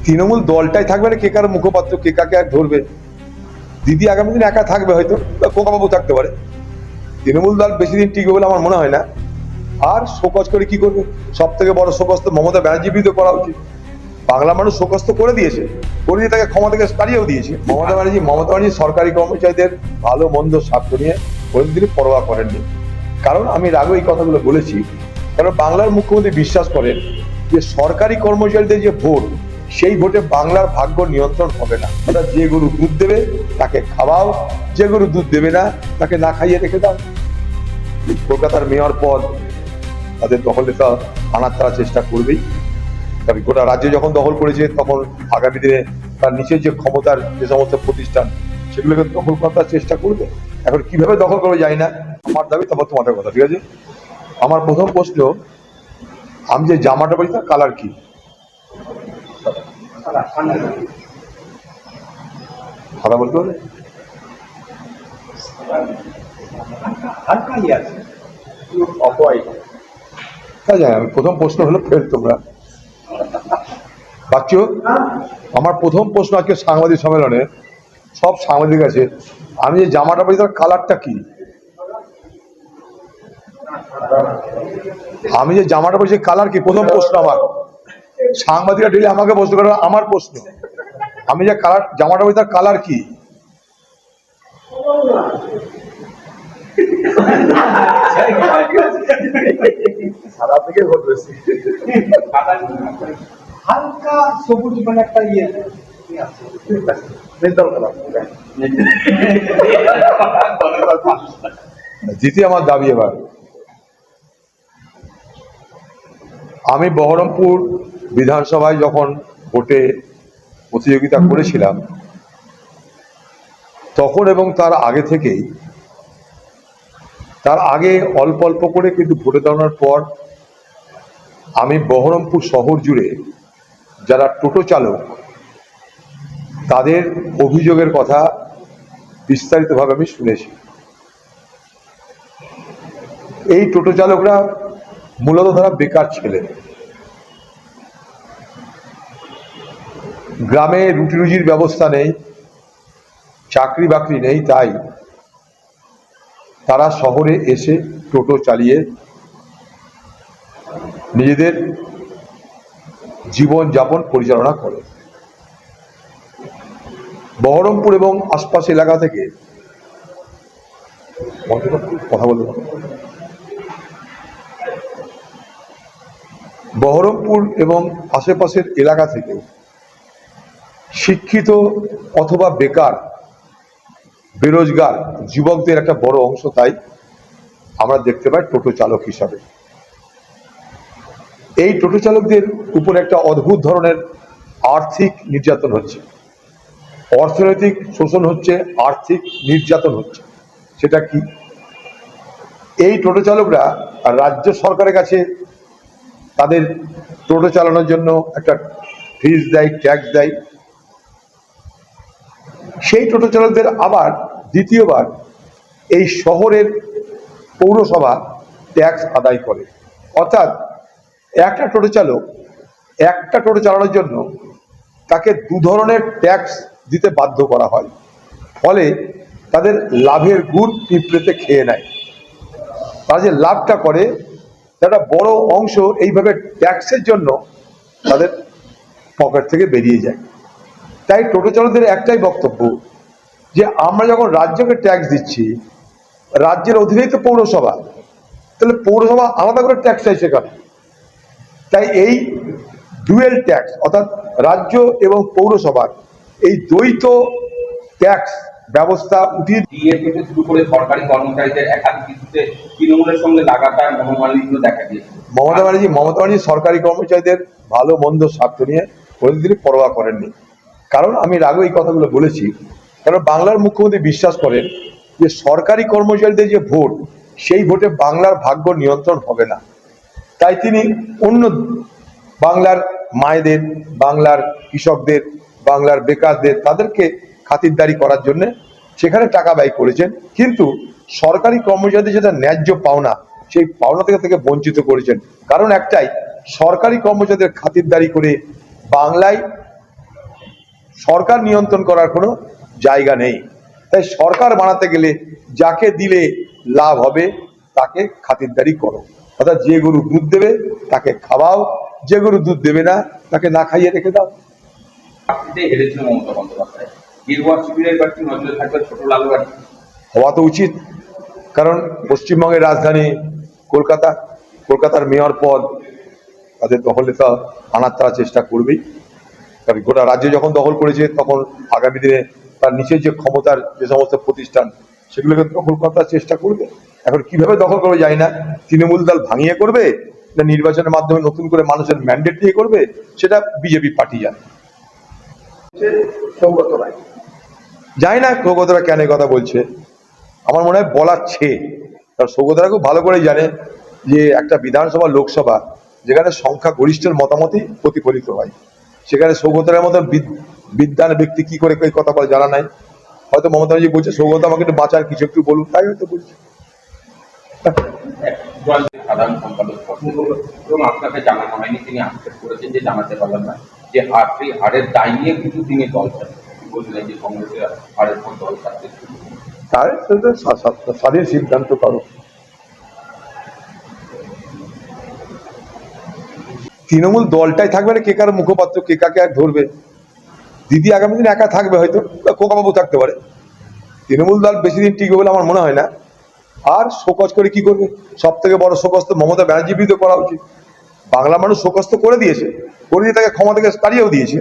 তৃণমূল দলটাই থাকবে না, কে কার মুখপাত্র, কে কাকে আর ধরবে। দিদি আগামী দিন একা থাকবে, হয়তো খোকাবাবু থাকতে পারে। তৃণমূল দল বেশি দিন টিকবে বলে আমার মনে হয় না। আর শোকজ করে কি করবে? সব থেকে বড় শোকজ তো মমতা ব্যানার্জি বিরুদ্ধে করা উচিত। বাংলা মানুষ শোকজ তো করে দিয়েছে, করে দিয়ে তাকে ক্ষমতা থেকে তাড়িয়েও দিয়েছে। মমতা ব্যানার্জি সরকারি কর্মচারীদের ভালো মন্দ স্বার্থ নিয়ে কোনোদিন পরোয়া করেননি। কারণ আমি এর আগে এই কথাগুলো বলেছি, কারণ বাংলার মুখ্যমন্ত্রী বিশ্বাস করেন যে সরকারি কর্মচারীদের যে ভোট, সেই ভোটে বাংলার ভাগ্য নিয়ন্ত্রণ হবে না। অর্থাৎ যে গরু দুধ দেবে তাকে খাওয়াও, যে গরু দুধ দেবে না তাকে না খাইয়ে রেখে দাও। কলকাতার মেয়র পদ তাদের দখলে তা আনার তারা চেষ্টা করবেই। তবে গোটা রাজ্য যখন দখল করেছে, তখন আগামী দিনে তার নিচের যে ক্ষমতার যে সমস্ত প্রতিষ্ঠান, সেগুলোকে দখল করার চেষ্টা করবে। এখন কিভাবে দখল করবে জানি না। আমার দাবি, তারপর তোমাদের কথা, ঠিক আছে? আমার প্রথম প্রশ্ন, আমি যে জামাটা পরি তার কালার কি? সাদা বলতে হবে? আমি প্রথম প্রশ্ন হলো, ফের তোমরা পাচ্ছ। আমার প্রথম প্রশ্ন আজকে সাংবাদিক সম্মেলনে সব সাংবাদিক আছে, আমি যে জামাটা পরি তার কালারটা কি? আমি যে জামাটা পরি কালার কি? প্রথম প্রশ্ন আমার। সাংবাদিকরা ডেলি আমাকে প্রশ্ন করে, আমার প্রশ্ন, আমি যে কালার জামাটা পরি তার কালার কি? সাদা থেকে ভোট বেশি, হালকা সবুজ, মানে একটা ইয়ে জিতে আমার দাবি। এবার আমি বহরমপুর বিধানসভায় যখন ভোটে প্রতিযোগিতা করেছিলাম, তখন এবং তার আগে থেকেই, তার আগে অল্প অল্প করে, কিন্তু ভোটে দাঁড়ানোর পর আমি বহরমপুর শহর জুড়ে যারা টোটো চালক, তাদের অভিযোগের কথা বিস্তারিতভাবে আমি শুনেছি। এই টোটো চালকরা মূলত তারা বেকার ছেলে, গ্রামে রুটি রুজির ব্যবস্থা নেই, চাকরি বাকরি নেই, তাই তারা শহরে এসে টোটো চালিয়ে নিজেদের জীবন যাপন পরিচালনা করে। বহরমপুর এবং আশপাশ এলাকা থেকে কথা বলবো, বহরমপুর এবং আশেপাশের এলাকা থেকে শিক্ষিত অথবা বেকার, বেরোজগার যুবকদের একটা বড় অংশ তাই আমরা দেখতে পাই টোটো চালক হিসাবে। এই টোটো চালকদের উপর একটা অদ্ভুত ধরনের আর্থিক নির্যাতন হচ্ছে, অর্থনৈতিক শোষণ হচ্ছে, আর্থিক নির্যাতন হচ্ছে। সেটা কি? এই টোটো চালকরা রাজ্য সরকারের কাছে তাদের টোটো চালানোর জন্য একটা ফিস দেয়, ট্যাক্স দেয়। সেই টোটো চালকদের আবার দ্বিতীয়বার এই শহরের পৌরসভা ট্যাক্স আদায় করে। অর্থাৎ একটা টোটো চালানোর জন্য তাকে দু ধরনের ট্যাক্স দিতে বাধ্য করা হয়। ফলে তাদের লাভের গুড় পিঁপড়েতে খেয়ে নেয়। তারা যে লাভটা করে, একটা বড় অংশ এইভাবে ট্যাক্সের জন্য তাদের পকেট থেকে বেরিয়ে যায়। তাই টোটো চালকদের একটাই বক্তব্য, যে আমরা যখন রাজ্যকে ট্যাক্স দিচ্ছি, রাজ্যের অধীনেই তো পৌরসভা, তাহলে পৌরসভা আলাদা করে ট্যাক্স চাইছে কেন? তাই এই ডুয়েল ট্যাক্স, অর্থাৎ রাজ্য এবং পৌরসভার এই দ্বৈত ট্যাক্স ব্যবস্থা উঠিয়ে দিয়ে থেকে শুরু করে সরকারি কর্মচারীদের একাধিক কিছুতে তৃণমূলের সঙ্গে লাগাতার মনোমালিন্য দেখা দিয়েছে। মমতা ব্যানার্জি সরকারি কর্মচারীদের ভালো মন্দ স্বার্থ নিয়ে কোনোদিনই পরোয়া করেননি। কারণ আমি এর আগে এই কথাগুলো বলেছি, কারণ বাংলার মুখ্যমন্ত্রী বিশ্বাস করেন যে সরকারি কর্মচারীদের যে ভোট, সেই ভোটে বাংলার ভাগ্য নিয়ন্ত্রণ হবে না। তাই তিনি অন্য বাংলার মায়েদের, বাংলার কৃষকদের, বাংলার বেকারদের, তাদেরকে খাতিরদারি করার জন্য সেখানে টাকা ব্যয় করেছেন। কিন্তু সরকারি কর্মচারীদের যেটা ন্যায্য পাওনা, সেই পাওনা থেকে বঞ্চিত করেছেন। কারণ একটাই, সরকারি কর্মচারীদের খাতিরদারি করে বাংলায় সরকার নিয়ন্ত্রণ করার কোনো জায়গা নেই। তাই সরকার বানাতে গেলে যাকে দিলে লাভ হবে তাকে খাতিরদারি করো। অর্থাৎ যে গরু দুধ দেবে তাকে খাওয়াও, যে গরু দুধ দেবে না তাকে না খাইয়ে রেখে দাও। প্রার্থীতে হেরেছিল মমতা বন্দ্যোপাধ্যায়, গেরুয়া শিবিরের প্রার্থী নজরে থাকবে ছোট লালু গাড়ি। হওয়া তো উচিত, কারণ পশ্চিমবঙ্গের রাজধানী কলকাতা, কলকাতার মেয়র পদ তাদের দখলে তো আনার তারা চেষ্টা করবেই। কারণ গোটা রাজ্য যখন দখল করেছে তখন আগামী দিনে তার নিচের যে ক্ষমতার যে সমস্ত প্রতিষ্ঠান সেগুলোকে দখল করার চেষ্টা করবে। এখন কিভাবে দখল করবে জানি না, তৃণমূল দল ভাঙিয়ে করবে না নির্বাচনের মাধ্যমে নতুন করে মানুষের ম্যান্ডেট নিয়ে করবে, সেটা বিজেপি পার্টি জানে। সৌগত রায় জানি না সৌগতরা কেন এই কথা বলছে, আমার মনে হয় বলাচ্ছে। কারণ সৌগতরা খুব ভালো করেই জানে যে একটা বিধানসভা লোকসভা যেখানে সংখ্যা গরিষ্ঠের মতামতই প্রতিফলিত হয়, সেখানে সৌগতরের মতো বিদ্বান ব্যক্তি কি করে এই কথা বলে জানা নাই। হয়তো মমতা ব্যানার্জি বলছে সৌগত আমাকে একটু বাঁচার কিছু একটু বলুন, তাই হয়তো বলছে। সাধারণ সম্পাদক এবং আপনাকে জানানো হয়নি, তিনি আক্ষেপ করেছেন যে জানাতে পারলেন না যে হারের দায় নিয়ে কিন্তু তিনি দল ছাড়েন, বললেন যে কংগ্রেসের হারের পর দল ছাড়তে। তার স্বাধীন সিদ্ধান্ত করো। তৃণমূল দলটাই থাকবে না, কে কার মুখপাত্র, কে কাকে আর ধরবে। দিদি আগামী দিন একা থাকবে হয়তো, খোকাবাবু থাকতে পারে। তৃণমূল দল বেশি দিন টিকবে বলে আমার মনে হয় না। আর শোকজ করে কি করবে? সব থেকে বড় শোকজ তো মমতা ব্যানার্জির বিরুদ্ধে করা উচিত। বাংলা মানুষ শোকজ তো করে দিয়েছে, করে দিয়ে তাকে ক্ষমা থেকে তাড়িয়েও দিয়েছে।